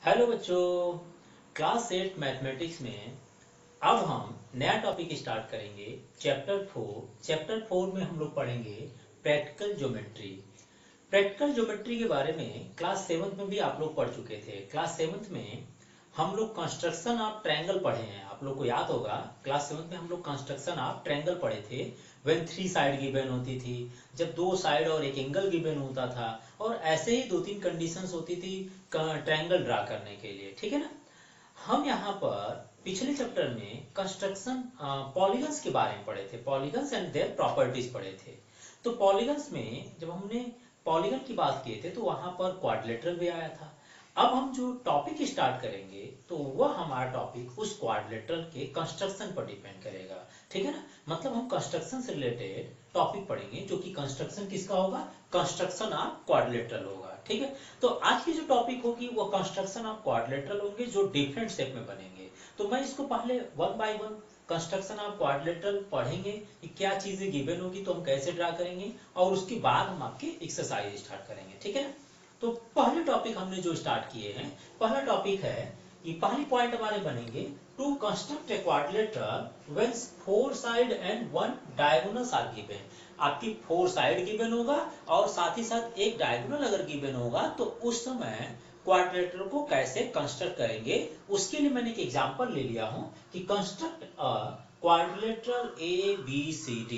Hello बच्चों, class 8 mathematics में अब हम नया टॉपिक स्टार्ट करेंगे। चैप्टर 4 में हम लोग पढ़ेंगे प्रैक्टिकल ज्योमेट्री। प्रैक्टिकल ज्योमेट्री के बारे में क्लास 7 में भी आप लोग पढ़ चुके थे। क्लास 7 में हम लोग कंस्ट्रक्शन ऑफ ट्रायंगल पढ़े हैं। आप लोग को याद होगा क्लास 7 में हम लोग कंस्ट्रक्शन ऑफ ट्रायंगल पढ़े थे। व्हेन 3 साइड गिवन होती थी, जब 2 साइड और एक एंगल गिवन होता था, और ऐसे ही 2-3 कंडीशंस होती थी ट्रायंगल ड्रा करने के लिए। ठीक है ना। हम यहाँ पर पिछले चैप्टर में कंस्ट्रक्शन पॉलीगन्स के बारे में पढ़े थे। पॉलीगन्स एंड देयर प्रॉपर्टीज पढ़े थे। तो पॉलीगन्स में जब हमने पॉलीगन की बात किए थे तो वहां पर क्वाड्रिलेटरल भी आया था। अब हम जो टॉपिक स्टार्ट करेंगे तो वह हमारा टॉपिक उस क्वाड्रिलेटरल के कंस्ट्रक्शन पर डिपेंड करेगा। ठीक है ना। मतलब हम कंस्ट्रक्शन से रिलेटेड टॉपिक पढ़ेंगे जो कि कंस्ट्रक्शन किसका होगा, कंस्ट्रक्शन ऑफ क्वाड्रिलेटरल होगा। ठीक है। तो आज की जो टॉपिक होगी वो कंस्ट्रक्शन ऑफ क्वाड्रिलेटरल होंगे जो डिफरेंट शेप में बनेंगे। तो मैं इसको पहले one by one construction of quadrilateral पढ़ेंगे कि क्या चीजें गिवन होगी तो हम कैसे ड्रा करेंगे, और उसके बाद हम आपके एक्सरसाइज स्टार्ट करेंगे। ठीक है ना। तो पहले टॉपिक हमने जो स्टार्ट किए हैं, पहला टॉपिक है कि पहली पॉइंट हमारे बनेंगे to construct a quadrilateral when 4 side and 1 diagonals are given. आपकी 4 साइड गिवन होगा और साथ ही साथ एक डायगोनल अगर गिवन होगा तो उस समय क्वाड्रिलेटरल को कैसे कंस्ट्रक्ट करेंगे, उसके लिए मैंने एक एग्जांपल ले लिया हूं कि construct a quadrilateral ABCD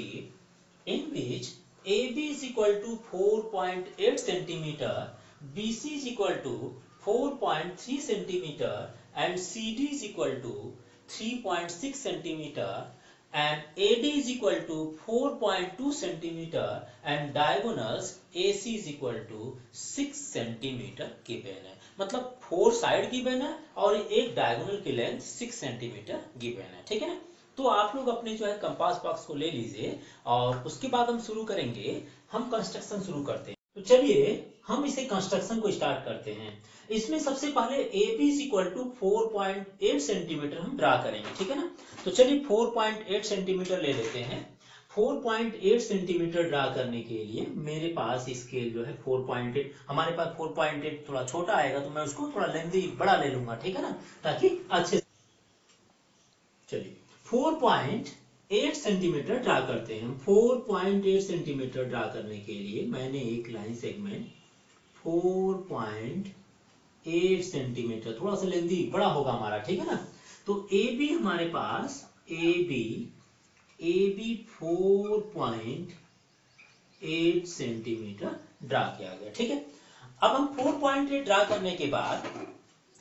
in which AB is equal to 4.8 centimeter, BC is equal to 4.3 centimeter, and CD is equal to 3.6 centimeter, and AD is equal to 4.2 centimeter, and diagonals AC is equal to 6 centimeter given है। मतलब 4 side given है और एक diagonal की length 6 centimetre given है। ठीक है ना। तो आप लोग अपने जो है कंपास बॉक्स को ले लीजिए और उसके बाद हम शुरू करेंगे। हम कंस्ट्रक्शन शुरू करते हैं। तो चलिए हम इसे कंस्ट्रक्शन को स्टार्ट करते हैं। इसमें सबसे पहले AB is equal to 4.8 centimetre हम ड्रा करेंगे। ठीक है ना। तो चलिए 4.8 सेंटीमीटर ले लेते हैं। 4.8 सेंटीमीटर ड्रा करने के लिए मेरे पास स्केल जो है 4.8, हमारे पास 4.8 थोड़ा छोटा आएगा तो मैं उसको थोड़ा लेंथी बड़ा ले लूंगा। ठीक है ना, ताकि अच्छे। चलिए 4.8 सेंटीमीटर ड्रा करते हैं। 4.8 सेंटीमीटर ड्रा करने के लिए मैंने एक लाइन सेगमेंट 4.8 सेंटीमीटर, थोड़ा सा लेंथी बड़ा होगा हमारा। ठीक है ना। तो AB हमारे पास AB 4.8 सेंटीमीटर ड्रा किया गया। ठीक है। अब हम 4.8 ड्रा करने के बाद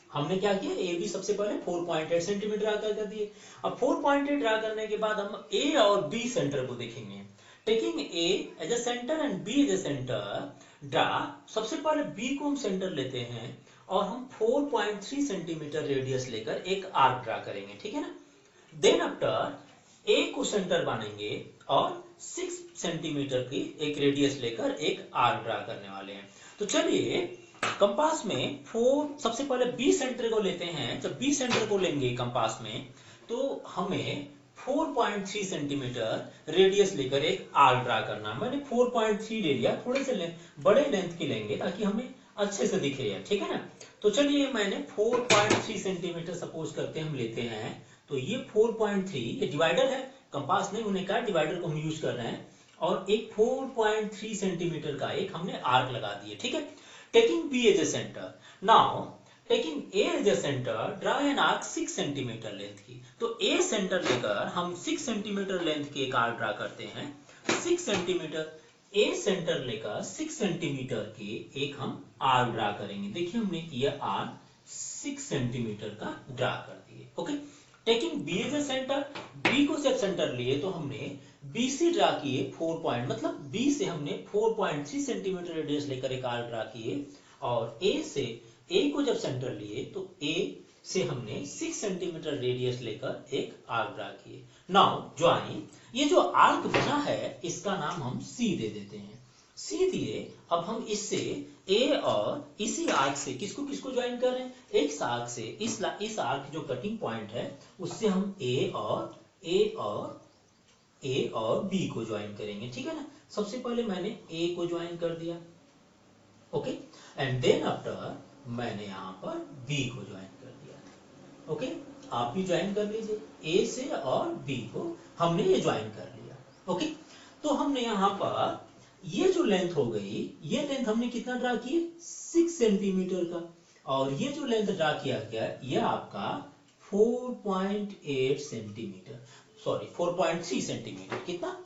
हमने क्या किया, ए बी सबसे पहले 4.8 सेंटीमीटर ड्रा कर दिए। अब 4.8 ड्रा करने के बाद हम ए और बी सेंटर को देखेंगे। Taking A as a centre and B as a centre, draw. सबसे पहले बी को हम सेंटर लेते हैं और हम 4.3 सेंटीमीटर रेडियस लेकर एक आर्क ड्रा करेंगे। ठीक है ना। देन आफ्टर ए को सेंटर मानेंगे और 6 सेंटीमीटर की एक रेडियस लेकर एक आर्क ड्रा करने वाले हैं। तो चलिए कंपास में सबसे पहले बी सेंटर को लेते हैं। जब बी सेंटर को लेंगे कंपास में तो हमें 4.3 सेंटीमीटर रेडियस लेकर एक आर्क ड्रा करना। मैंने 4.3 ले लिया, थोड़े से बड़े लेंथ की लेंगे ताकि हमें अच्छे से दिखे। ठीक है ना। तो चलिए मैंने 4.3 सेंटीमीटर सपोज करते हम लेते हैं। तो ये 4.3, ये डिवाइडर है, कंपास नहीं होने का डिवाइडर को हम यूज कर रहे हैं, और एक 4.3 सेंटीमीटर का एक हमने आर्क लगा दिए। ठीक है। Taking B as a center, now taking A as a center, draw an arc 6 centimetre length की। तो A सेंटर लेकर हम 6 सेंटीमीटर लेंथ की एक आर्क ड्रा करते हैं। 6 सेंटीमीटर A सेंटर लेकर 6 सेंटीमीटर की एक हम आर्क ड्रा करेंगे। देखिए हमने यह आर्क 6 सेंटीमीटर का ड्रा कर दिए। Okay. Taking B as a centre, B को जब सेंटर लिए तो हमने BC ड्रा किए 4 मतलब B से हमने 4.3 सेंटीमीटर रेडियस लेकर एक आर्क ड्रा किए, और A को जब सेंटर लिए तो A से हमने 6 सेंटीमीटर रेडियस लेकर एक आर्क ड्रा किए। नाउ ज्वाइन, ये जो आर्क बना है इसका नाम हम C दे देते हैं। C दिए। अब हम इससे A और इसी आर्क से किसको किसको ज्वाइन कर रहे हैं, एक आर्क से इस आर्क जो कटिंग पॉइंट है उससे हम A और B को ज्वाइन करेंगे। ठीक है ना। सबसे पहले मैंने A को ज्वाइन कर दिया। ओके। एंड देन आफ्टर मैंने यहाँ पर बी को ज्वाइन कर दिया था। ओके, आप भी ज्वाइन कर लीजिए, ए से और बी को हमने ये ज्वाइन कर लिया। ओके, तो हमने यहाँ पर ये जो लेंथ हो गई, ये लेंथ हमने कितना ड्रा की, 6 सेंटीमीटर का, और ये जो लेंथ ड्रा किया गया ये आपका 4.8 सेंटीमीटर, सॉरी 4.3 सेंटीमीटर, कितना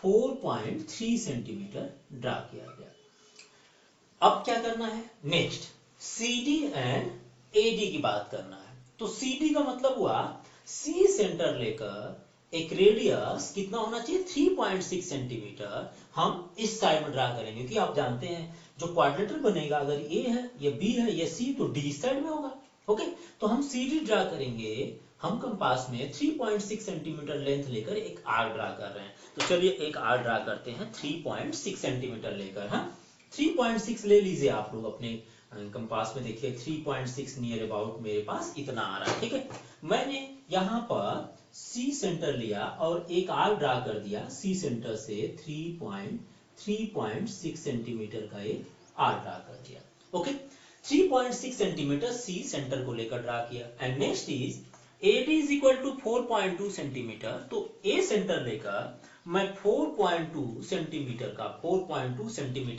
4.3 सेंटीमीटर ड्रा किया गया। अब क्या करना है, नेक्स्ट CD एंड AD की बात करना है। तो CD का मतलब हुआ C सेंटर लेकर एक रेडियस कितना होना चाहिए, 3.6 सेंटीमीटर हम इस साइड में ड्रा करेंगे, क्योंकि आप जानते हैं जो क्वाड्रिलेटरल बनेगा अगर A है या B है या C तो D साइड में होगा। ओके, तो हम CD ड्रा करेंगे, हम कंपास में 3.6 सेंटीमीटर लेंथ लेकर एक आर्क ड्रा कर रहे हैं। तो चलिए एक आर्क ड्रा करते हैं 3.6 सेंटीमीटर लेकर। हाँ, 3.6 ले लीजिए आप लोग अपने कंपास में, देखिए 3.6 नियर अबाउट मेरे पास इतना आ रहा है। ठीक है, मैंने यहाँ पर C सेंटर लिया और एक आर्क ड्रा कर दिया, C सेंटर से 3.6 सेंटीमीटर का एक आर्क ड्रा कर दिया। ओके, 3.6 सेंटीमीटर C सेंटर को लेकर ड्रा किया। And next is AD is equal to 4.2 centimetre. तो A सेंटर लेकर मैं 4.2 सेंटीमीटर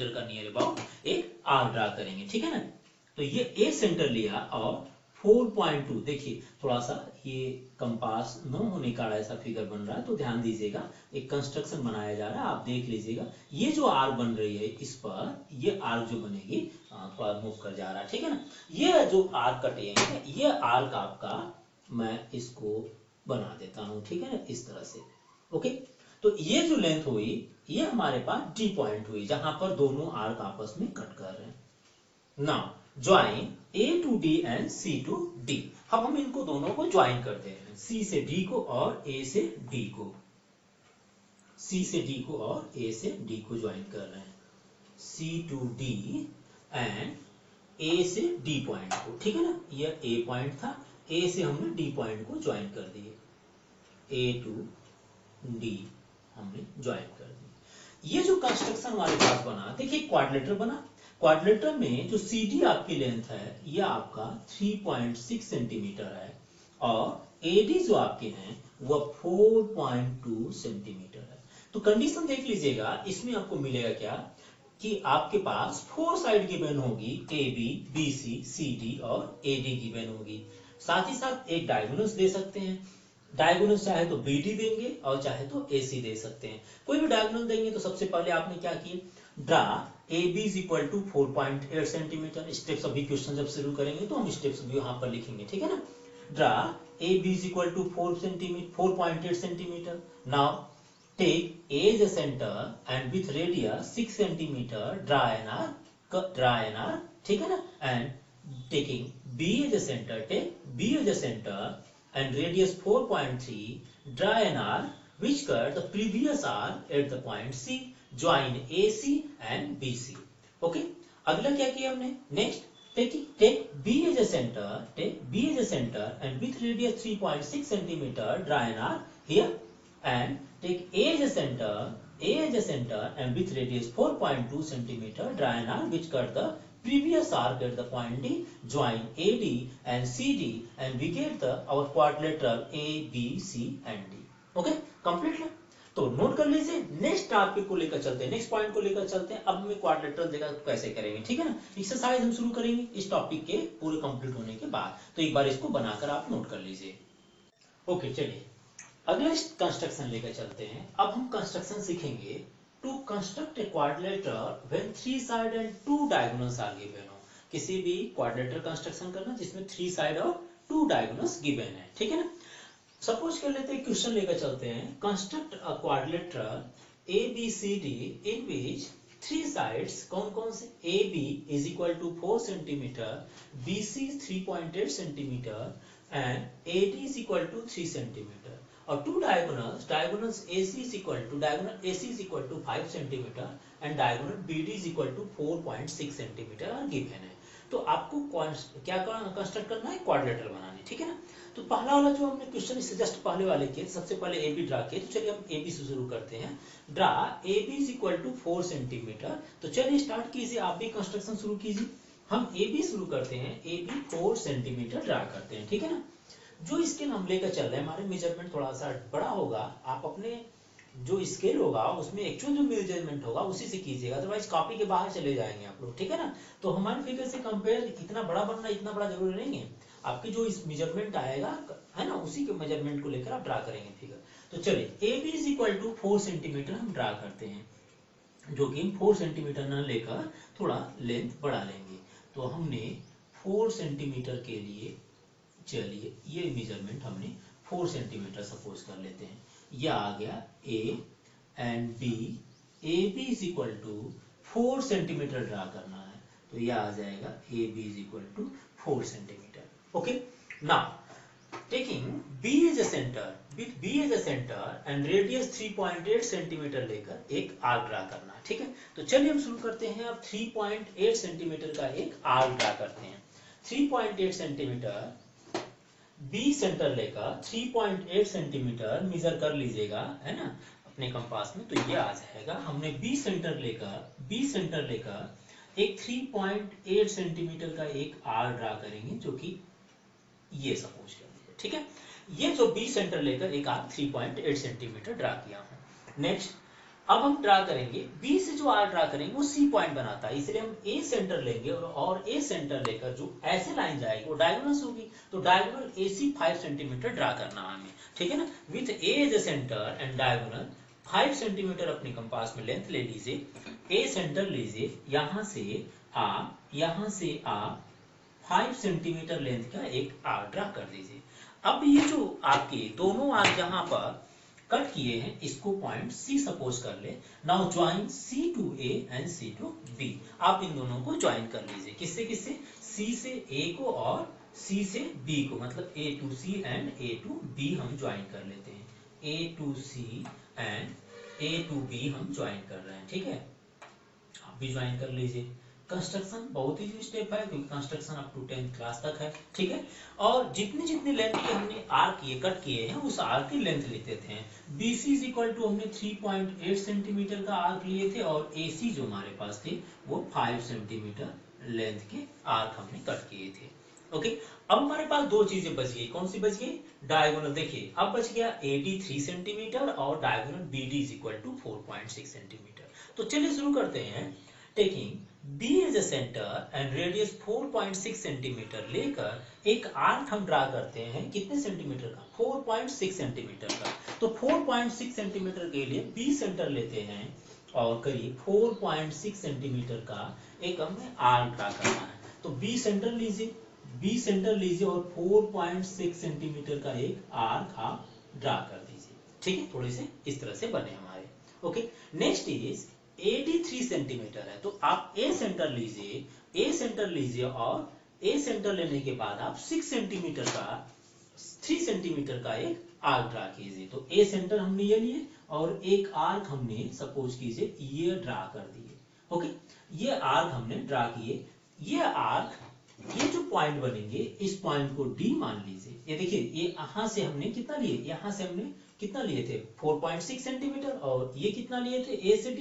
का नियर अबाउट एक आर्क ड्रा करेंगे। ठीक है ना, तो ये A सेंटर लिया और 4.2, देखिए थोड़ा सा ये कंपास न होने का ऐसा फिगर बन रहा है, तो ध्यान दीजिएगा, एक कंस्ट्रक्शन बनाया जा रहा है, आप देख लीजिएगा। ये जो आर्क बन रही है इस पर ये आर्क जो बनेगी थोड़ा मूव कर जा रहा है। ठीक है ना, ये जो आर्क कटेंगे ये आर्क आपका, मैं इसको बना देता हूं। ठीक है ना, इस तरह से। ओके, तो ये जो लेंथ हुई ये हमारे पास D पॉइंट हुई, जहां पर दोनों आर्क आपस में कट कर रहे हैं। Now join A to D and C to D। अब हम इनको दोनों को ज्वाइन कर दे रहे हैं, C से D को और A से D को, C से D को और A से D को ज्वाइन कर रहे हैं, C to D and A से D पॉइंट को। ठीक है ना, ये A पॉइंट था, A से हमने D पॉइंट को ज्वाइन कर दिए, A to D हमने ज्वाइन कर दी। ये जो कंस्ट्रक्शन हमारे पास बना, देखिए क्वाड्रिलेटरल बना। क्वाड्रिलेटरल में जो CD आपकी लेंथ है ये आपका 3.6 सेंटीमीटर है और AD जो आपके हैं वह 4.2 सेंटीमीटर है। तो कंडीशन देख लीजिएगा, इसमें आपको मिलेगा क्या कि आपके पास 4 साइड गिवन होगी, AB, BC, CD और AD गिवन होगी। साथ ही साथ एक डायगोनल्स दे सकते हैं, डायगोनल चाहे तो BD देंगे और चाहे तो AC दे सकते हैं। कोई भी डायगोनल देंगे तो सबसे पहले आपने क्या किया, draw AB is equal to 4.8 centimetre. Steps अभी क्वेश्चन जब शुरू करेंगे तो हम स्टेप्स भी यहाँ पर लिखेंगे। ठीक है ना, draw AB is equal to 4.8 centimetre. Now take A as a center and with radius 6 centimeter draw an arc, ठीक है ना, and taking B as a center, take B as a center and radius 4.3 draw an arc which cut the previous arc at the point C, join AC and BC. Okay, अगला क्या किया हमने, next take B as a center and with radius 3.6 centimeter draw an arc here and take A as a center and with radius 4.2 centimeter draw an arc which cut the previous arc at the point D, join AD and CD and we get our quadrilateral ABC and D. Okay, complete है। तो note कर लीजिए, next topic को लेकर चलते हैं, next point को लेकर चलते हैं। अब हमें क्वाड्रिलेटरल देखा कैसे करेंगे। ठीक है ना, एक्सरसाइज हम शुरू करेंगे इस टॉपिक के पूरे कंप्लीट होने के बाद, तो एक बार इसको बनाकर आप नोट कर लीजिए। ओके, चलिए अगला कंस्ट्रक्शन लेकर चलते हैं। अब हम कंस्ट्रक्शन सीखेंगे to construct a quadrilateral when 3 side and 2 diagonals are given हो। किसी भी क्वाड्रिलेटरल कंस्ट्रक्शन करना जिसमें 3 साइड और 2 डायगोनल्स गिवन है। ठीक है ना, सपोज कर लेते हैं, क्वेश्चन लेकर चलते हैं, construct a quadrilateral ABCD in which 3 sides, कौन कौन से, AB is equal to 4 centimetre, BC 3.8 centimetre and AD is equal to 3 centimetre और 2 diagonals AC is equal to 5 centimetre and diagonal BD is equal to 4.6 centimetre और given है। तो आपको क्या construct करना है, क्वाड्रिलेटरल बनानी। ठीक है ना, तो पहला वाला जो हमने क्वेश्चन इससे जस्ट पहले वाले किए, सबसे पहले AB ड्रा किए, तो चलिए हम AB से शुरू करते हैं। Draw AB is equal to 4 centimetre. तो चलिए स्टार्ट कीजिए, आप भी कंस्ट्रक्शन शुरू कीजिए। हम ए बी शुरू करते हैं, ए बी 4 सेंटीमीटर ड्रा करते हैं, ठीक है ना। जो स्केल हम लेकर चल रहे हैं, हमारे मेजरमेंट थोड़ा सा बड़ा होगा, आप अपने जो स्केल होगा उसमें एक्चुअल जो मेजरमेंट होगा उसी से कीजिएगा, अदरवाइज कॉपी के बाहर चले जाएंगे आप लोग, ठीक है ना। तो हमारे फिगर से कंपेयर इतना बड़ा बनना इतना बड़ा जरूरी नहीं है, आपकी जो इस मेजरमेंट आएगा है ना, उसी के मेजरमेंट को लेकर आप ड्रा करेंगे फिगर। तो चलिए A B is equal to 4 centimetre हम ड्रा करते हैं, जो कि हम 4 सेंटीमीटर न लेकर थोड़ा लेंथ बढ़ा लेंगे। तो हमने 4 सेंटीमीटर के लिए, चलिए ये मेजरमेंट हमने 4 सेंटीमीटर सपोज कर लेते हैं, यह आ गया A and B, A B is equal to 4 centimetre draw करना है, तो यह आ जाएगा A B is equal to 4 centimetre. Okay, now taking B as a centre, with B as a centre and radius 3.8 centimetre लेकर एक arc draw करना है, ठीक है। तो चलिए हम शुरू करते हैं, अब 3.8 सेंटीमीटर का एक आर्क ड्रा करते हैं। 3.8 सेंटीमीटर बी सेंटर लेकर 3.8 सेंटीमीटर मेजर कर लीजिएगा, है ना, अपने कंपास में। तो ये आ जाएगा, हमने बी सेंटर लेकर एक 3.8 सेंटीमीटर का एक आर्क ड्रा करेंगे, जो कि ये सपोज कर लीजिए, ठीक है। ये जो बी सेंटर लेकर एक आर्क 3.8 सेंटीमीटर ड्रा किया हूं। नेक्स्ट अब हम ड्रा करेंगे, बी से जो आर्क ड्रा करेंगे वो सी पॉइंट बनाता है, इसलिए हम ए सेंटर लेंगे और ए सेंटर लेकर जो ऐसे लाइन जाएगी वो डायगोनल होगी, तो diagonal A C 5 centimetre draw करना है हमें, ठीक है ना। With A as a centre and diagonal 5 centimetre अपने कंपास में लेंथ ले लीजिए, ए सेंटर लीजिए, यहां से आप 5 सेंटीमीटर लेंथ का एक आर्क ड्रा कर दीजिए। अब ये जो आपके दोनों आर्क जहां पर कट किए हैं, इसको पॉइंट सी सपोज कर ले। Now join C to A and C to B, आप इन दोनों को ज्वाइन कर लीजिए, किससे किससे, सी से ए को और सी से बी को, मतलब A to C and A to B हम ज्वाइन कर लेते हैं, A to C and A to B हम ज्वाइन कर रहे हैं, ठीक है। आप भी ज्वाइन कर लीजिए। कंस्ट्रक्शन बहुत ही स्टेप है, क्योंकि construction up to 10th class तक है, ठीक है। और जितनी जितनी लेंथ के हमने आर्क ये कट किए हैं, उस आर्क की लेंथ लेते थे। BC इज इक्वल टू हमने 3.8 सेंटीमीटर का आर्क लिए थे, और AC जो हमारे पास थे वो 5 सेंटीमीटर लेंथ के आर्क हमने कट किए थे। ओके, अब हमारे पास दो चीजें बच गई, कौन सी बच गई, डायगोनल। देखिए अब बच गया AD 3 सेंटीमीटर और diagonal BD is equal to 4.6 centimetre. तो चलिए शुरू करते हैं। Taking B as a centre and radius 4.6 centimetre लेकर एक आर्क हम ड्रा करते हैं, कितने सेंटीमीटर का, 4.6 सेंटीमीटर का। तो 4.6 सेंटीमीटर के लिए B सेंटर लेते हैं और करीब 4.6 सेंटीमीटर का एक हमें आर्क ड्रा करना है। तो B सेंटर लीजिए और 4.6 सेंटीमीटर का एक आर्क आप ड्रा कर दीजिए, ठीक है। थोड़े से इस तरह से बने हमारे। Okay, next is AD 3 centimetre है, तो आप ए सेंटर लीजिए और ए सेंटर लेने के बाद आप 3 सेंटीमीटर का एक आर्क ड्रा कीजिए। तो ए सेंटर हमने ये लिए और एक आर्क हमने सपोज कीजिए ये ड्रा कर दिए। ओके, ये आर्क हमने ड्रा किए, ये आर्क, ये जो पॉइंट बनेंगे इस पॉइंट को D मान लीजिए। ये देखिए, ये यहाँ से हमने कितना लिए, यहाँ से हमने कितना लिए थे 4.6 सेंटीमीटर, और ये कितना लिए थे A से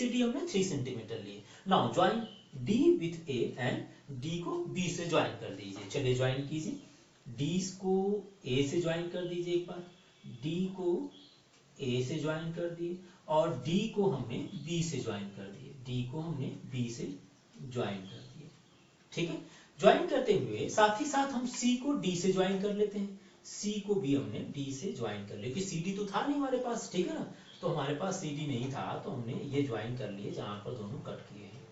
D हमने 3 सेंटीमीटर लिए। Now join D with A and D को B से ज्वाइन कर दीजिए। चलिए ज्वाइन कीजिए, D को A से ज्वाइन कर दीजिए, एक बार D को A से ज्वाइन कर दिए और D को हमने B से ज्वाइन कर दिए, D को हमने B से ज्वाइन कर दिए, ठीक है। ज्वाइन करते हुए साथ ही साथ हम C को D से ज्वाइन कर लेते हैं, C को भी हमने D से ज्वाइन कर लिया, क्योंकि CD तो था नहीं हमारे पास, ठीक है ना। तो हमारे पास CD नहीं था, तो हमने ये ज्वाइन कर लिए, जहां पर दोनों कट किए हैं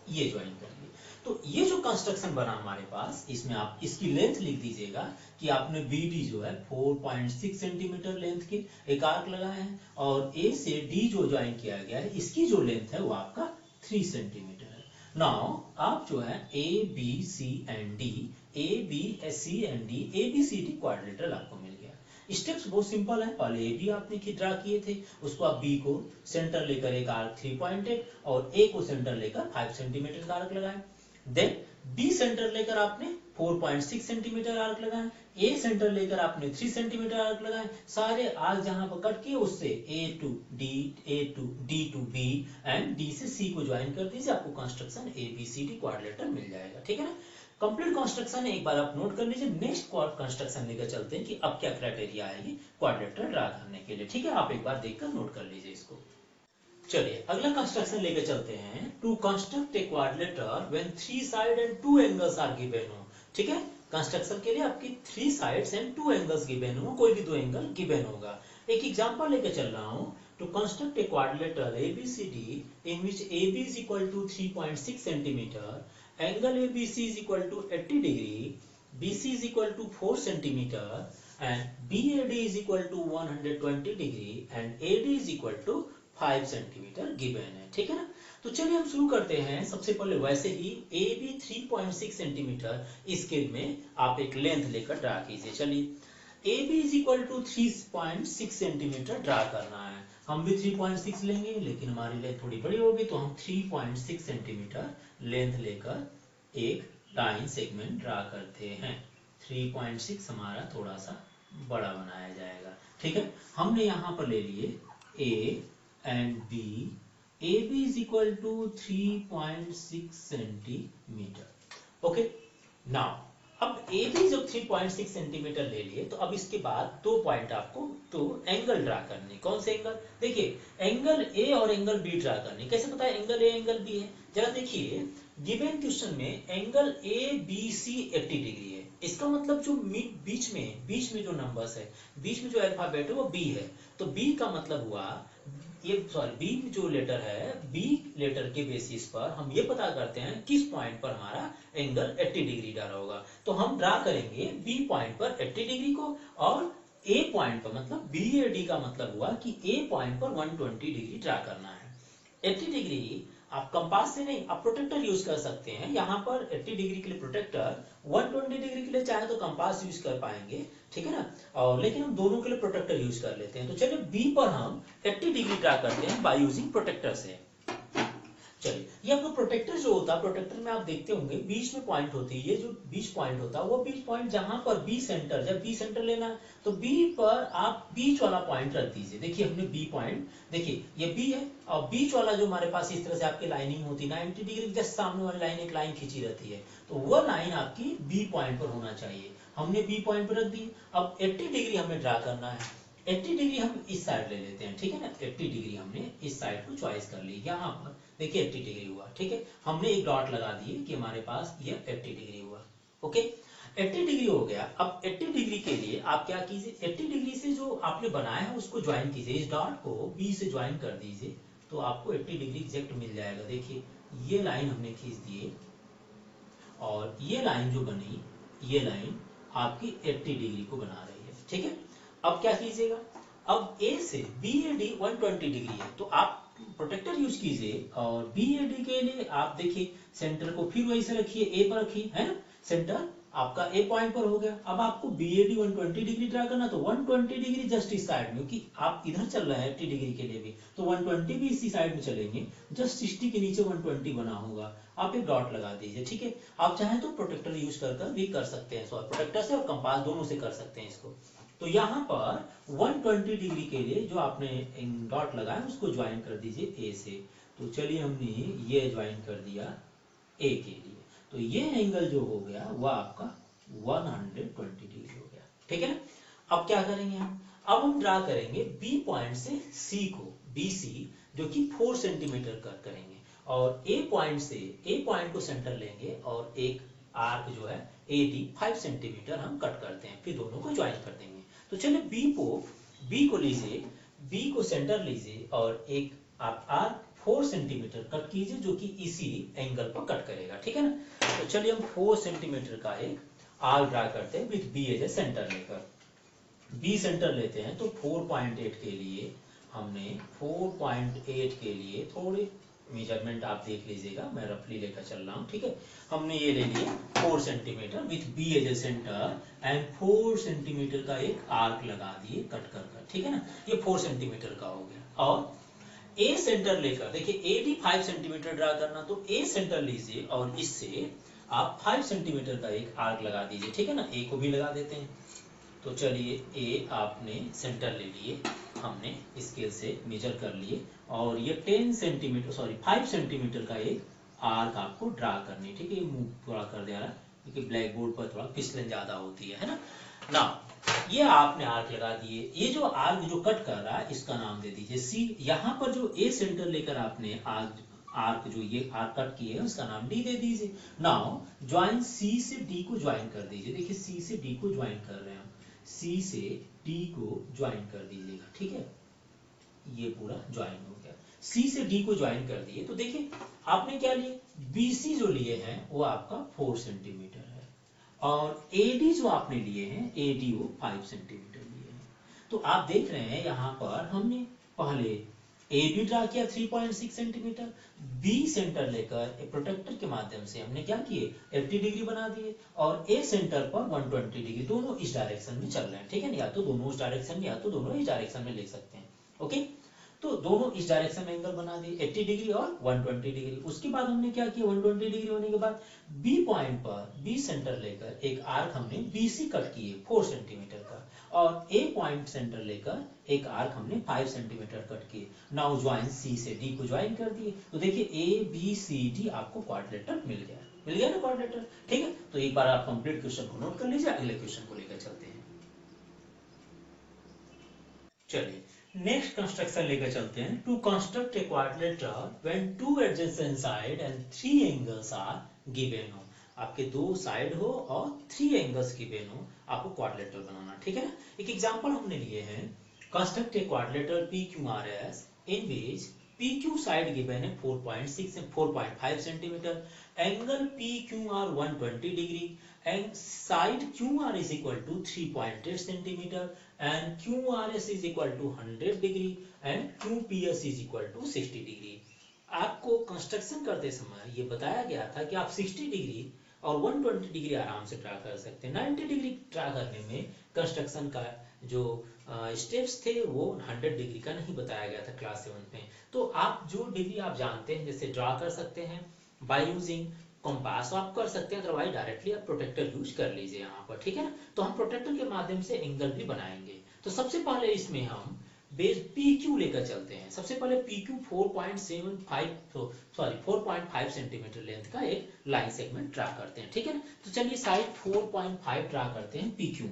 ये ज्वाइन कर लिए। तो ये जो कंस्ट्रक्शन बना हमारे पास, इसमें आप इसकी लेंथ लिख दीजिएगा कि आपने BD जो है 4.6 सेंटीमीटर लेंथ के एक आर्क लगाया है, और A से D जो ज्वाइन किया गया है इसकी जो लेंथ है वो आपका 3 सेंटीमीटर है। नाउ आप जो है ABCD ABCD क्वाड्रिलेटरल आपको मिल गया। स्टेप्स बहुत सिंपल है, पहले AB आपने ड्रा किए थे, उसको आप B को सेंटर लेकर एक आर्क 3.8 और A को सेंटर लेकर 5 सेंटीमीटर का आर्क लगाए। देन B सेंटर लेकर आपने 4.6 सेंटीमीटर आर्क लगाएं, ए सेंटर लेकर आपने 3 सेंटीमीटर आर्क लगाएं, सारे आर्क जहां पर कट किए उससे A to D to B and D से सी को ज्वाइन कर दीजिए, आपको कंस्ट्रक्शन ABCD क्वाड्रिलेटरल मिल जाएगा। ठीक है ना, कंप्लीट कंस्ट्रक्शन एक बार आप नोट कर लीजिए। नेक्स्ट कंस्ट्रक्शन लेकर चलते हैं कि अब क्या क्राइटेरिया आएगी क्वाड्रिलेटरल ड्रा करने के लिए। ठीक है, आप एक बार देखकर नोट कर लीजिए इसको। चलिए अगला कंस्ट्रक्शन लेकर चलते हैं। To construct a quadrilateral when 3 side and 2 angles are given हो। ठीक है, कंस्ट्रक्शन के लिए आपकी 3 साइड्स एंड 2 एंगल्स गिवन हो, कोई भी 2 एंगल गिवन होगा। एक एग्जांपल लेकर चल रहा हूं। To construct a quadrilateral ABCD in which AB is equal to 3.6 cm, angle ABC is equal to 80 degree, BC is equal to 4 cm and BAD is equal to 120 degree and AD is equal to 5 centimetre given है। ठीक है ना, तो चलिए हम शुरू करते हैं। सबसे पहले वैसे ही AB 3.6 सेंटीमीटर स्केल में आप एक लेंथ लेकर ड्रा कीजिए। चलिए AB is equal to 3.6 centimetre draw करना है। हम भी 3.6 लेंगे, लेकिन हमारी लेंथ थोड़ी बड़ी होगी तो हम 3.6 सेंटीमीटर लेंथ लेकर एक लाइन सेगमेंट ड्रा करते हैं। 3.6 हमारा थोड़ा सा बड़ा बनाया जाएगा। ठीक है, हमने यहाँ पर ले लिए A and B. AB is equal to 3.6 centimetre. Okay, now अब AB जब 3.6 सेंटीमीटर ले लिए तो अब इसके बाद 2 पॉइंट आपको तो एंगल ड्रा करने। कौन से एंगल? देखिए एंगल A और एंगल B ड्रा करने। कैसे पता है एंगल A एंगल B है? जरा देखिए गिवन क्वेश्चन में एंगल ABC 80 डिग्री है। इसका मतलब जो बीच में जो नंबर्स है, बीच में जो अल्फाबेट है वो B है, तो B का मतलब हुआ ये बी जो लेटर है, बी लेटर के बेसिस पर हम ये पता करते हैं किस पॉइंट पर हमारा एंगल 80 डिग्री ड्रा होगा। तो हम ड्रा करेंगे बी पॉइंट पर 80 डिग्री को और ए पॉइंट पर, मतलब BAD का मतलब हुआ कि ए पॉइंट पर 120 डिग्री ड्रा करना है। 80 डिग्री आप कंपास से नहीं, आप प्रोटेक्टर यूज कर सकते हैं। यहाँ पर 80 डिग्री के लिए प्रोटेक्टर, 120 डिग्री के लिए चाहे तो कंपास यूज कर पाएंगे। ठीक है ना, और लेकिन हम दोनों के लिए प्रोटेक्टर यूज कर लेते हैं। तो चलिए बी पर हम 80 डिग्री ड्रा करते हैं बाय यूजिंग प्रोटेक्टर से। चलिए ये आपका प्रोटेक्टर जो होता है, प्रोटेक्टर में आप देखते होंगे बीच में पॉइंट होती है। ये जो बीच पॉइंट होता है वो बीच पॉइंट जहां पर बी सेंटर, जब बी सेंटर लेना है तो बी पर आप बीच वाला पॉइंट रख दीजिए। देखिए हमने बी पॉइंट, देखिए ये बी है और बीच वाला जो हमारे पास इस तरह से आपकी लाइनिंग होती है 90 डिग्री, जस्ट सामने वाली लाइन एक लाइन खींची रहती है, तो वो लाइन आपकी बी पॉइंट पर होना चाहिए। हमने बी पॉइंट पर रख दी। अब 80 डिग्री हमें ड्रा करना है। 80 डिग्री हम इस साइड ले लेते हैं। ठीक है ना, 80 डिग्री हमने इस साइड को चॉइस कर ली। यहाँ पर देखिए 80 डिग्री हुआ। ठीक है, हमने एक डॉट लगा दिए कि हमारे पास ये 80 डिग्री हुआ। ओके, 80 डिग्री हो गया। अब 80 डिग्री के लिए आप क्या कीजिए, 80 डिग्री से जो आपने बनाया है उसको ज्वाइन कीजिए। इस डॉट को बी से ज्वाइन कर दीजिए तो आपको 80 डिग्री एग्जैक्ट मिल जाएगा। देखिए ये लाइन हमने खींच दी और ये लाइन जो बनी, ये लाइन आपकी 80 डिग्री को बना रही है। ठीक है, अब क्या कीजिएगा, अब A से BAD 120 डिग्री है तो आप प्रोटेक्टर यूज कीजिए और BAD के लिए आप देखिए सेंटर को फिर वही से रखिए, A पर रखिए, है ना, सेंटर आपका A पॉइंट पर हो गया। अब आपको BAD 120 डिग्री ड्रा करना, तो 120 डिग्री जस्ट इस साइड में, क्योंकि आप इधर चल रहे हैं 80 डिग्री के लिए भी, तो 120 भी इसी साइड में चलेंगे। जस्ट 60 के नीचे 120 बना होगा, आप एक डॉट लगा दीजिए। ठीक है, आप चाहें तो प्रोटेक्टर यूज कर भी कर सकते हैं, प्रोटेक्टर से और कंपास दोनों से कर सकते हैं इसको। तो यहाँ पर 120 डिग्री के लिए जो आपने डॉट लगाया उसको ज्वाइन कर दीजिए A से। तो चलिए हमने ये ज्वाइन कर दिया A के लिए, तो ये एंगल जो हो गया वो आपका 120 डिग्री हो गया। ठीक है ना, अब क्या करेंगे अब हम ड्रा करेंगे B पॉइंट से C को, BC जो कि 4 सेंटीमीटर कट करेंगे और A पॉइंट से A पॉइंट को सेंटर लेंगे और एक आर्क जो है AD 5 सेंटीमीटर हम कट करते हैं, फिर दोनों को ज्वाइन कर देंगे। तो चलिए B को लीजिए, B को सेंटर लीजिए और एक आप आर्क 4 सेंटीमीटर कट कीजिए जो कि इसी एंगल पर कट करेगा। ठीक है ना, तो चलिए हम 4 सेंटीमीटर का एक आर्क ड्रा करते हैं with B as a centre लेकर। B सेंटर लेते हैं तो 4.8 के लिए हमने 4.8 के लिए थोड़े मेजरमेंट आप देख लीजिएगा, मैं रफली लेकर चल रहा हूँ। ठीक है, हमने ये ले लिया 4 centimetre with B as a centre and 4 centimetre का एक आर्क लगा दिए कट कर। ठीक है ना, ये 4 सेंटीमीटर का हो गया। और A सेंटर लेकर देखिए AD 5 सेंटीमीटर ड्रा करना, तो A सेंटर लीजिए और इससे आप 5 सेंटीमीटर का एक आर्क लगा दीजिए, ठीक है ना। ए को भी लगा देते हैं। तो चलिए ए आपने सेंटर ले लिए, हमने स्केल से मेजर कर लिए और ये 10 सेंटीमीटर सॉरी 5 सेंटीमीटर का एक आर्क आपको ड्रा करनी, ठीक है। ये मुंह थोड़ा कर दे रहा है क्योंकि ब्लैक बोर्ड पर थोड़ा फिसलन ज्यादा होती है ना। ना ये आपने आर्क लगा दिए। ये जो आर्क जो कट कर रहा है इसका नाम दे दीजिए सी। यहाँ पर जो ए सेंटर लेकर आपने आर्क जो ये आर्क कट किए हैं उसका नाम डी दे दीजिए। नाउ ज्वाइन सी से डी को ज्वाइन कर दीजिए। देखिए सी से डी को ज्वाइन कर रहे हैं हम, सी से डी को ज्वाइन कर दीजिएगा, ठीक है। ये पूरा ज्वाइन हो गया, सी से डी को ज्वाइन कर दिए। तो देखिए आपने क्या लिए, बीसी जो लिए हैं वो आपका 4 सेंटीमीटर है और एडी जो आपने लिए हैं एडी वो 5 सेंटीमीटर लिए हैं। तो आप देख रहे हैं यहाँ पर हमने पहले ए बी ड्रा किया 3.6 सेंटीमीटर, बी सेंटर लेकर ए प्रोटेक्टर के माध्यम से हमने क्या किए 80 डिग्री बना दिए और ए सेंटर पर 120 डिग्री, दोनों इस डायरेक्शन में चल रहे हैं, ठीक है। या तो दोनों उस डायरेक्शन में या तो दोनों इस डायरेक्शन में लिख सकते हैं, ओके। तो दोनों इस डायरेक्शन में एंगल बना दिए 80 डिग्री और 120 डिग्री। उसके बाद हमने क्या किया 120 डिग्री होने के बाद बी पॉइंट पर बी सेंटर लेकर एक आर्क हमने बीसी कट किए 4 सेंटीमीटर का और ए पॉइंट सेंटर लेकर एक आर्क हमने 5 सेंटीमीटर कट किए। नाउ ज्वाइन सी से डी को ज्वाइन कर दिए। तो देखिए ए बी सी डी आपको क्वाड्रिलेटरल मिल गया ना क्वाड्रिलेटरल, ठीक है। तो एक बार आप कंप्लीट क्वेश्चन को नोट कर लीजिए, अगले क्वेश्चन को लेकर चलते हैं। चलिए नेक्स्ट कंस्ट्रक्शन लेकर चलते हैं। To construct a quadrilateral when two adjacent side and 3 angles are given हो। आपके दो साइड हो और 3 एंगल्स गिवन हो, आपको क्वाड्रिलेटरल बनाना, ठीक है ना। एक एग्जांपल हमने लिए हैं, construct a quadrilateral PQRS in which PQ side given है 4.6 and 4.5 centimetre, angle PQR 120 degree and side QR is equal to 3.8 centimeter and QRS is equal to 100 degree and QPS is equal to 60 degree। आपको construction करते समय ये बताया गया था कि आप 60 डिग्री और 120 डिग्री आराम से ड्रा कर सकते हैं। 90 डिग्री ड्रा करने में कंस्ट्रक्शन का जो स्टेप्स थे वो 100 डिग्री का नहीं बताया गया था क्लास 7 में। तो आप जो डिग्री आप जानते हैं जैसे ड्रा कर सकते हैं बाय यूजिंग कंपास आप कर सकते हैं, अदरवाइज डायरेक्टली आप प्रोटेक्टर यूज कर लीजिए यहाँ पर, ठीक है ना। तो हम प्रोटेक्टर के माध्यम से एंगल भी बनाएंगे। तो सबसे पहले इसमें हम बेस PQ लेकर चलते हैं। सबसे पहले PQ 4.5 सेंटीमीटर लेंथ का एक लाइन सेगमेंट ड्रा करते हैं, ठीक है ना। तो चलिए साइड 4.5 ड्रा करते हैं PQ,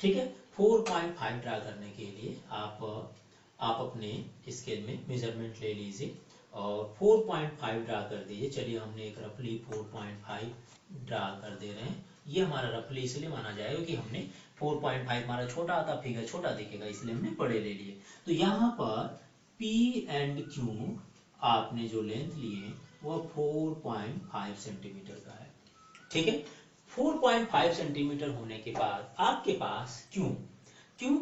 ठीक है। 4.5 ड्रा करने के लिए आप अपने स्केल में मेजरमेंट ले लीजिए और 4.5 ड्रा कर दीजिए। चलिए हमने एक रफली 4.5 ड्रा कर दे रहे हैं। ये हमारा रफली इसलिए माना जाएगा कि हमने 4.5 हमारा छोटा आता, फिगर छोटा दिखेगा इसलिए हमने बड़े ले लिए। तो यहाँ पर P एंड Q आपने जो लेंथ लिए वो 4.5 सेंटीमीटर का है, ठीक है। 4.5 सेंटीमीटर होने के बाद आपके पास Q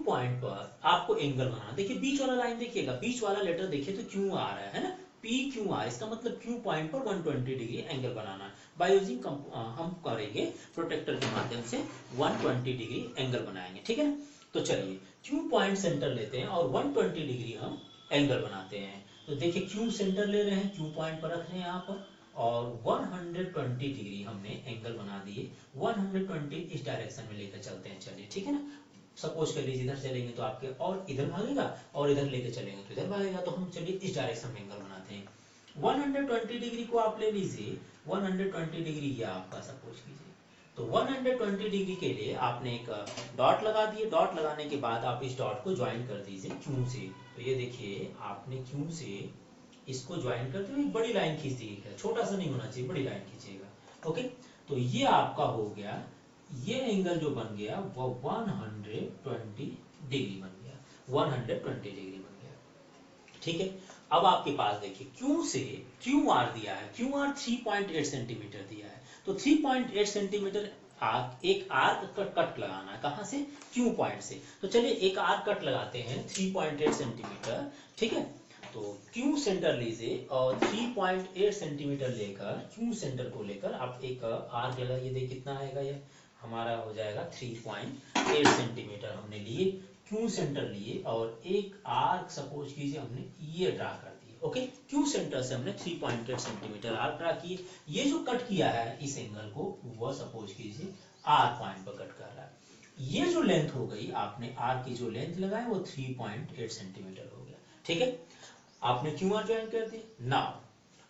पॉइंट पर आपको एंगल बनाना। देखिए बीच वाला लाइन देखिएगा, बीच वाला लेटर देखिए तो Q आ रहा है ना, PQR, इसका मतलब Q पॉइंट पर 120 degree angle banana. By using हम करेंगे प्रोटेक्टर के माध्यम से 120 डिग्री एंगल बनाएंगे, ठीक है ना। तो चलिए Q पॉइंट सेंटर लेते हैं और 120 डिग्री हम एंगल बनाते हैं। तो देखिए Q सेंटर ले रहे हैं, Q पॉइंट पर रख रहे हैं यहाँ पर और 120 डिग्री हमने एंगल बना दिए। 120 इस डायरेक्शन में लेकर चलते हैं, चलिए ठीक है ना। सपोज कर लीजिए इधर चलेंगे तो आपके और इधर भागेगा और इधर लेके चलेंगे तो इधर भागेगा। तो हम चलिए इस डायरेक्शन में एंगल बनाते हैं। 120 डिग्री को आप ले लीजिए, 120 डिग्री ये आपका सपोज कीजिए। तो 120 डिग्री के लिए आपने एक डॉट लगा दिए। डॉट लगाने के बाद आप इस डॉट को ज्वाइन कर दीजिए Q से। तो ये देखिए आपने Q से इसको ज्वाइन करते हुए एक बड़ी लाइन खींच दी है, छोटा सा नहीं होना चाहिए, बड़ी लाइन खींचिएगा, ओके। तो ये आपका हो गया, ये एंगल जो बन गया वो 120 डिग्री बन गया, 120 डिग्री बन गया, ठीक है। अब आपके पास देखिए Q से QR दिया है, QR 3.8 सेंटीमीटर दिया है। तो 3.8 सेंटीमीटर एक आर्क कट लगाना है, कहां से Q पॉइंट से। तो चलिए एक आर्क कट लगाते हैं 3.8 सेंटीमीटर, ठीक है। तो Q सेंटर लीजिए और 3.8 सेंटीमीटर लेकर Q सेंटर को लेकर आप एक आर्क लगाइए। देखिए कितना आएगा, ये हमारा हो जाएगा 3.8 सेंटीमीटर हमने लिए, Q सेंटर लिए और एक आर्क सपोज कीजिए हमने ये ड्रा कर दिए, ओके, क्यू सेंटर से हमने 3.8 सेंटीमीटर आर्क ड्रा किए। ये जो कट किया है इस एंगल को, वो सपोज कीजिए आर पॉइंट पर कट कर रहा है। ये जो लेंथ हो गई, आपने आर की जो लेंथ लगाई वो 3.8 सेंटीमीटर हो गया। ठीक है, आपने क्यू आर ज्वाइन कर दिया। नाउ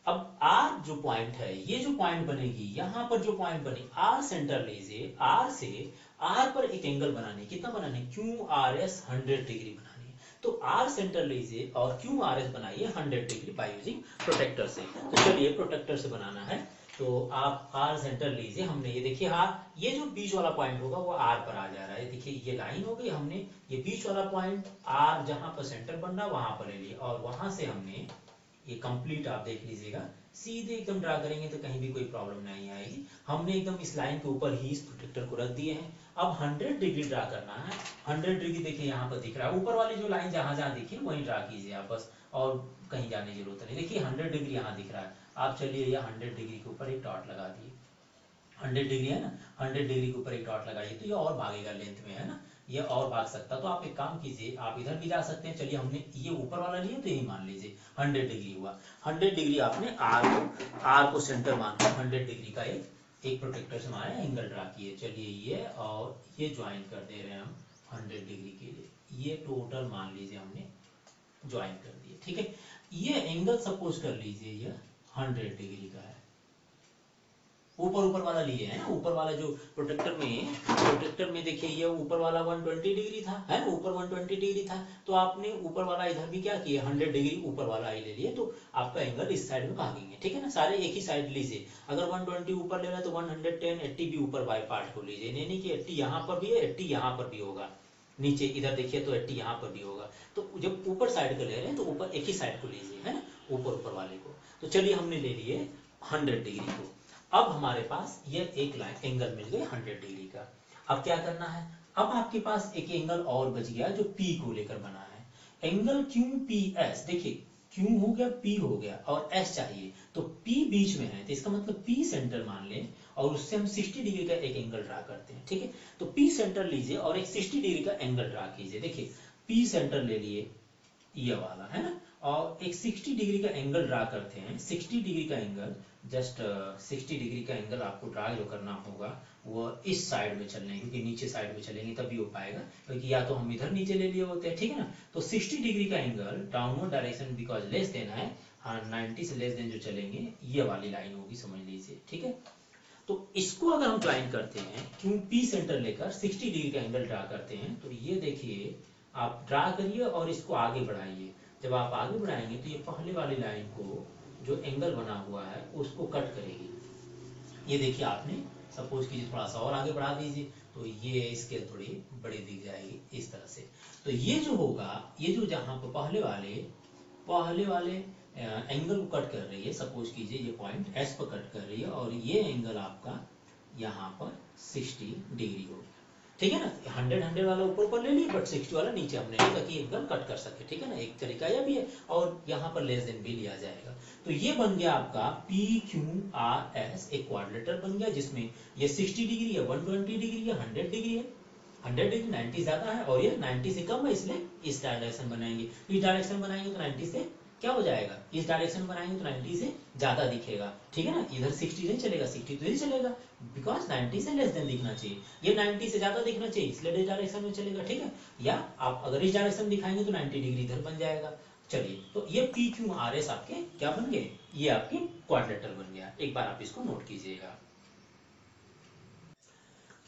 अब आर जो पॉइंट है, ये जो पॉइंट बनेगी, यहां पर जो पॉइंट बनेगी, आर सेंटर लीजिए, आर से आर पर एक एंगल बनाने, कितना बनाने, क्यू आर एस 100 डिग्री बनानी है। तो आर सेंटर लीजिए और क्यू आर एस बनाइए 100 डिग्री बाय यूजिंग प्रोटेक्टर से। तो चलिए प्रोटेक्टर से बनाना है, तो आप आर सेंटर लीजिए। हमने ये देखिए, हाँ ये जो बीच वाला पॉइंट होगा वो आर पर आ जा रहा है। देखिए ये लाइन हो गई, हमने ये बीच वाला पॉइंट आर जहां पर सेंटर बन रहा वहां पर ले लिया, और वहां से हमने ये कंप्लीट, आप देख लीजिएगा, सीधे एकदम ड्रा करेंगे तो कहीं भी कोई प्रॉब्लम नहीं आएगी। हमने एकदम इस लाइन के ऊपर ही इस प्रोटेक्टर को रख दिए हैं। अब 100 डिग्री ड्रा करना है। 100 डिग्री देखिए यहाँ पर दिख रहा है, ऊपर वाली जो लाइन जहां जहां दिखी वहीं ड्रा कीजिए आप बस, और कहीं जाने की जरूरत नहीं। देखिए 100 डिग्री यहाँ दिख रहा है, आप चलिए ये 100 डिग्री के ऊपर एक डॉट लगा दिए। 100 डिग्री है ना, 100 डिग्री के ऊपर एक डॉट लगाइए, तो ये और भागेगा लेंथ में, है ना, ये और भाग सकता। तो आप एक काम कीजिए, आप इधर भी जा सकते हैं। चलिए हमने ये ऊपर वाला लिया तो यही मान लीजिए 100 डिग्री हुआ। 100 डिग्री आपने आर को सेंटर मानकर 100 डिग्री का एक प्रोटेक्टर से हमारे एंगल ड्रा किए। चलिए ये और ये ज्वाइन कर दे रहे हैं हम 100 डिग्री के लिए, ये टोटल मान लीजिए हमने ज्वाइन कर दिए। ठीक है, ये एंगल सपोज कर लीजिए ये 100 डिग्री का है। ऊपर वाला लिए है ना, ऊपर वाला जो प्रोटेक्टर में देखिए ये ऊपर वाला 120 डिग्री था, है ना, ऊपर 120 डिग्री था। तो आपने ऊपर वाला इधर भी क्या किया, 100 डिग्री ऊपर वाला ही ले लिए, तो आपका एंगल इस साइड में भागेंगे। ठीक है ना, सारे एक ही साइड लीजिए। अगर 120 ऊपर ले रहा है तो 110 80 भी ऊपर बाय पार्ट को लीजिए, नहीं कि 80 यहाँ पर भी है, 80 यहाँ पर भी होगा। नीचे इधर देखिए तो 80 यहाँ पर भी होगा। तो जब ऊपर साइड का ले रहे हैं तो ऊपर एक ही साइड को लीजिए, है ना, ऊपर वाले को। तो चलिए हमने ले लिए 100 डिग्री को। अब हमारे पास ये एक लाइन एंगल मिल गई 100 डिग्री का। अब क्या करना है, अब आपके पास एक एंगल और बच गया जो P को लेकर बना है, एंगल QPS। देखिए Q हो गया, P हो गया, और S चाहिए, तो P बीच में है, तो इसका मतलब P सेंटर मान लें, और उससे हम 60 डिग्री का एक एंगल ड्रा करते हैं। ठीक है, तो P सेंटर लीजिए और एक 60 डिग्री का एंगल ड्रा कीजिए। देखिए P सेंटर ले लिए, ये वाला है ना, और एक 60 डिग्री का एंगल ड्रा करते हैं। 60 डिग्री का एंगल, जस्ट 60 डिग्री का एंगल आपको ड्रा जो करना होगा वो इस साइड में चलने, क्योंकि नीचे साइड में चलेंगे तभी हो पाएगा, क्योंकि या तो हम इधर नीचे ले लिए होते हैं। ठीक है ना, तो 60 डिग्री का angle downward direction because less than है, हाँ 90 से लेस देन जो चलेंगे ये वाली लाइन होगी, समझ लीजिए। ठीक है, तो इसको अगर हम ज्वाइन करते हैं, क्यों P सेंटर लेकर 60 डिग्री का एंगल ड्रा करते हैं, तो ये देखिए आप ड्रा करिए और इसको आगे बढ़ाइए। जब आप आगे बढ़ाएंगे तो ये पहले वाली लाइन को जो एंगल बना हुआ है उसको कट करेगी। ये देखिए आपने सपोज कीजिए थोड़ा सा और आगे बढ़ा दीजिए, तो ये स्केल थोड़ी बड़ी दिख जाएगी इस तरह से। तो ये जो होगा, ये जो जहां पर पहले वाले एंगल को कट कर रही है, सपोज कीजिए ये पॉइंट एस पर कट कर रही है, और ये एंगल आपका यहाँ पर 60 डिग्री हो गया। ठीक है ना, 100 वाला ऊपर ले लिए, बट 60 वाला नीचे हमने लिया ताकि एंगल कट कर सके। ठीक है ना, एक तरीका यह भी है, और यहाँ पर लेस देन भी लिया जाएगा। तो ये बन गया आपका PQRS, एक क्वाड्रिलेटरल बन गया, जिसमें ये 60 डिग्री है, 120 डिग्री है, 100 डिग्री है। 100 डिग्री 90 ज्यादा है और ये 90 से कम है, इसलिए इस डायरेक्शन बनाएंगे। इस डायरेक्शन बनाएंगे तो 90 से क्या हो जाएगा, इस डायरेक्शन बनाएंगे तो 90 से ज्यादा दिखेगा। ठीक है ना, इधर 60 नहीं चलेगा, 60 तो इधर चलेगा, बिकॉज 90 से लेस देन दिखना चाहिए। ये 90 से ज्यादा दिखना चाहिए, इसलिए इस डायरेक्शन में चलेगा। ठीक है, या आप अगर इस डायरेक्शन दिखाएंगे तो 90 डिग्री इधर बन जाएगा। चलिए, तो ये PQRS आपके क्या बन गए, ये आपके क्वाड्रिलेटरल बन गया। एक बार आप इसको नोट कीजिएगा।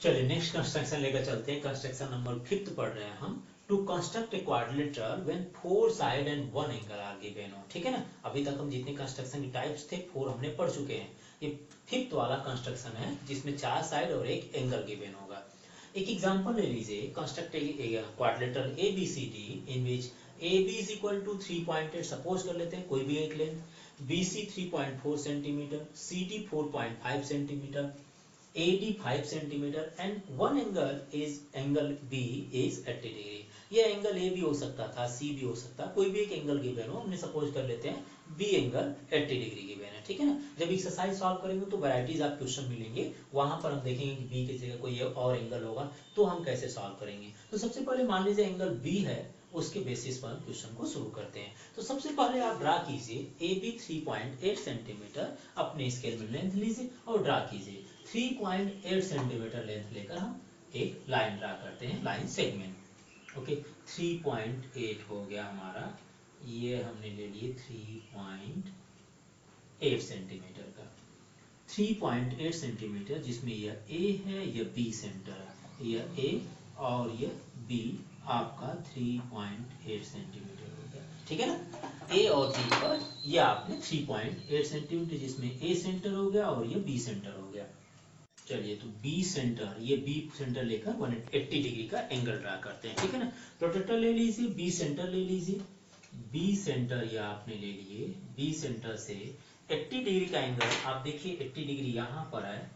चलिए नेक्स्ट कंस्ट्रक्शन लेकर चलते हैं। कंस्ट्रक्शन नंबर 5 पढ़ रहे हैं हम। To construct a quadrilateral when 4 side and 1 angle are given हो। ठीक है ना, अभी तक हम जितने कंस्ट्रक्शन के टाइप्स थे 4 हमने पढ़ चुके हैं। ये 5th वाला कंस्ट्रक्शन है जिसमें 4 साइड और एक एंगल गिवन होगा। एक एग्जांपल ले लीजिए, construct a quadrilateral ABCD in which AB is equal to 3.8, suppose कर लेते हैं कोई भी एक length, BC 3.4 centimetre, CD 4.5 centimetre, AD 5 centimetre and one angle B is 80 degree. ये एंगल A भी हो सकता था, C भी हो सकता, कोई भी एक एंगल गिवन हो, हमने सपोज कर लेते हैं B एंगल 80 डिग्री गिवन है। ठीक है ना, जब एक्सरसाइज सॉल्व करेंगे तो वैरायटीज आप क्वेश्चन मिलेंगे, वहां पर हम देखेंगे कि B की जगह कोई और एंगल होगा तो हम कैसे सॉल्व करेंगे। तो सबसे पहले मान लीजिए एंगल B है उसके बेसिस पर हम क्वेश्चन को शुरू करते हैं। तो सबसे पहले आप ड्रा कीजिए AB 3.8 सेंटीमीटर, अपने स्केल में लेंथ लीजिए और ड्रा कीजिए। 3.8 सेंटीमीटर लेंथ लेकर हम एक लाइन ड्रा करते हैं, लाइन सेगमेंट। ओके, 3.8 हो गया हमारा, ये हमने ले लिए 3.8 सेंटीमीटर का, 3.8 सेंटीमीटर, जिसमें यह A है, यह B सेंटर है, यह A और यह B आपका 3.8 सेंटीमीटर हो गया, ठीक है ना। A और B पर यह आपने 3.8 सेंटीमीटर, जिसमें A सेंटर हो गया और यह B सेंटर हो गया। चलिए, तो B सेंटर, ये B सेंटर लेकर 180 डिग्री का एंगल ड्रा करते हैं, ठीक है ना। प्रोट्रैक्टर ले लीजिए, B सेंटर ले लीजिए, B सेंटर या आपने ले लिए, B सेंटर से 80 डिग्री का एंगल, आप देखिए 80 डिग्री यहाँ पर है,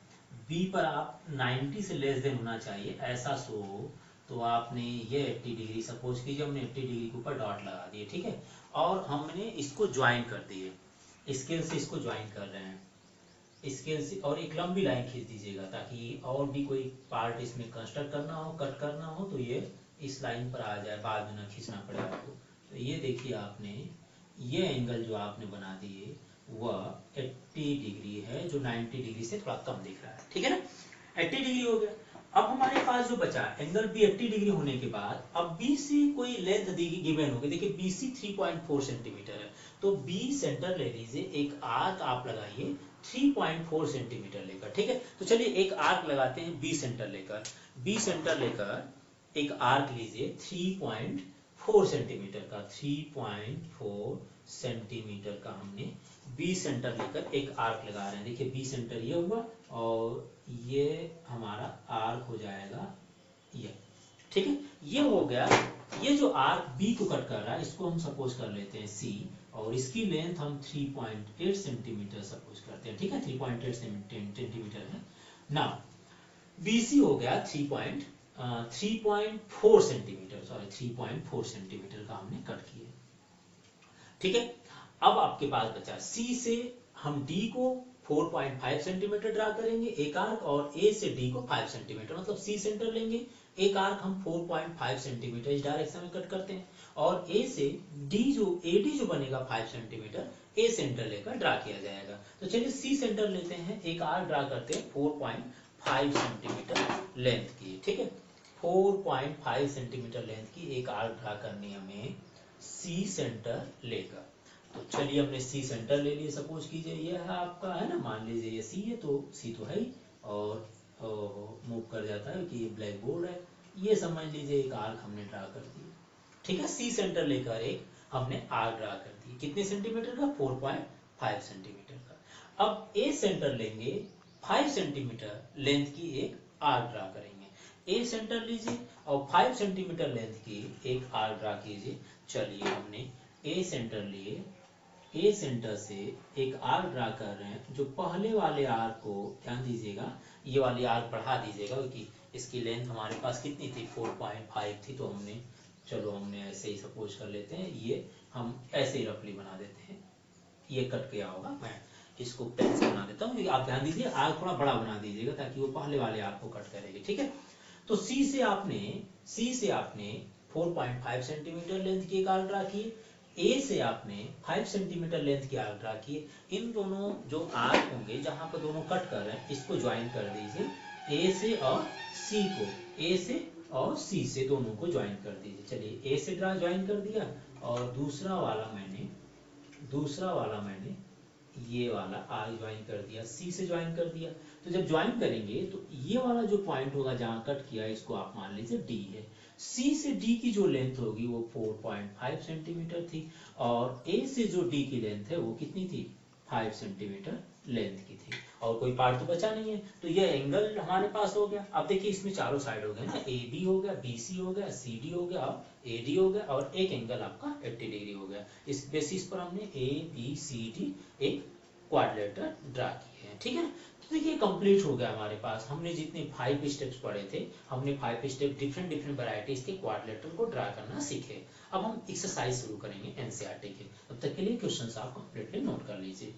B पर आप 90 से लेस देन होना चाहिए, ऐसा सो हो तो आपने ये 80 डिग्री, सपोज कीजिए हमने 80 डिग्री के ऊपर डॉट लगा दिए, ठीक है, और हमने इसको ज्वाइन कर दिए, स्केल से इसको ज्वाइन कर रहे हैं, स्केल से, और एक लंबी लाइन खींच दीजिएगा ताकि और भी कोई पार्ट इसमें कंस्ट्रक्ट करना हो, कट करना हो तो ये इस लाइन पर आ जाए, बाद में ना खींचना पड़े आपको। तो ये देखिए आपने ये एंगल जो आपने बना दिए वह 80 डिग्री है, जो 90 डिग्री से थोड़ा कम दिख रहा है, ठीक है ना। 80 डिग्री हो गया। अब हमारे पास जो बचा एंगल भी 80 डिग्री होने के बाद, अब बी से कोई लेंथ दी गिवन होगी, देखिए BC 3.4 सेंटीमीटर है, तो B सेंटर ले लीजिए, एक आर्क आप लगाइए 3.4 सेंटीमीटर लेकर, ठीक है। तो चलिए एक आर्क लगाते हैं B सेंटर लेकर, B सेंटर लेकर एक आर्क लीजिए 3.4 सेंटीमीटर का, 3.4 सेंटीमीटर का हमने B सेंटर लेकर एक आर्क लगा रहे हैं। देखिए B सेंटर ये हुआ और ये हमारा आर्क हो जाएगा ये, ठीक है। ये हो गया, ये जो आर्क B को कट कर रहा है इसको हम सपोज कर लेते हैं C, और इसकी लेंथ हम 3.8 सेंटीमीटर सपोज करते हैं, ठीक है, 3.8 सेंटीमीटर है ना। BC हो गया 3.4 सेंटीमीटर, सॉरी 3.4 सेंटीमीटर का हमने कट किया, ठीक है। अब आपके पास बचा C से हम D को 4.5 सेंटीमीटर ड्रा करेंगे एक आर्क, और A से D को 5 सेंटीमीटर, मतलब C सेंटर लेंगे, एक आर्क हम 4.5 सेंटीमीटर इस डायरेक्शन में कट करते हैं, और A से D जो AD जो बनेगा 5 सेंटीमीटर A सेंटर लेकर ड्रा किया जाएगा। तो चलिए C सेंटर लेते हैं, एक आर्क ड्रा करते हैं 4.5 सेंटीमीटर लेंथ की, ठीक है, 4.5 सेंटीमीटर लेंथ की एक आर्क ड्रा करनी हमें C सेंटर लेकर। तो चलिए हमने C सेंटर ले लिए, सपोज कीजिए ये है आपका, है ना, मान लीजिए ये C है, तो C तो है ही, और मूव कर जाता है कि ये ब्लैक बोर्ड है, ये समझ लीजिए एक आर्क हमने ड्रा कर दिया, ठीक है। C सेंटर लेकर एक हमने आर्क ड्रा कर दी, कितने सेंटीमीटर का, 4.5 सेंटीमीटर का। अब A सेंटर लेंगे, 5 सेंटीमीटर लेंथ की एक आर्क ड्रा करेंगे, A सेंटर लीजिए और 5 सेंटीमीटर लेंथ की एक आर्क ड्रा कीजिए। चलिए हमने A सेंटर लिए, A सेंटर से एक आर्क ड्रा कर रहे हैं, जो पहले वाले आर्क को ध्यान दीजिएगा, ये वाली आर्क बढ़ा दीजिएगा क्योंकि इसकी लेंथ हमारे पास कितनी थी, 4.5 थी, तो हमने ऐसे ही सपोज कर लेते हैं, ये हम ऐसे ही रफली बना देते हैं, ये कट गया होगा, मैं इसको पेन से बना देता हूँ, आप ध्यान दीजिए आर्क थोड़ा बड़ा बना दीजिएगा ताकि वो पहले वाले आर्क को कट करेगी, ठीक है। तो C से आपने 4.5 सेंटीमीटर लेंथ की एक आर्क ड्रा की, A से आपने 5 सेंटीमीटर लेंथ की आर्क ड्रा की। इन दोनों जो आर्क होंगे जहां पर दोनों कट कर रहे हैं इसको ज्वाइन कर दीजिए, A से और C को, A से और C से दोनों को ज्वाइन कर दीजिए। चलिए A से ज्वाइन कर दिया, और दूसरा वाला मैंने ये वाला आर्क ज्वाइन कर दिया, C से ज्वाइन कर दिया। तो जब ज्वाइन करेंगे तो ये वाला जो पॉइंट होगा जहां कट किया इसको आप मान लीजिए D है, C से D की जो लेंथ होगी वो 4.5 सेंटीमीटर थी, और A से जो D की लेंथ है वो कितनी थी, 5 सेंटीमीटर लेंथ की थी, और कोई पार्ट तो बचा नहीं है, तो ये एंगल हमारे पास हो गया। अब देखिए इसमें चारों साइड हो गए ना, AB हो गया, BC हो गया, CD हो गया और AD हो गया, और एक एंगल आपका 80 डिग्री हो गया। इस बेसिस पर हमने ABCD एक क्वाड्रिलेटरल ड्रा किए हैं, ठीक है ना। तो देखिए कंप्लीट हो गया हमारे पास, हमने जितने 5 स्टेप्स पढ़े थे, हमने 5 स्टेप डिफरेंट वैरायटीज के क्वाड्रिलेटरल को ड्रा करना सीखे। अब हम एक्सरसाइज शुरू करेंगे NCERT के, तब तक के लिए क्वेश्चंस आप कंप्लीटली नोट कर लीजिए।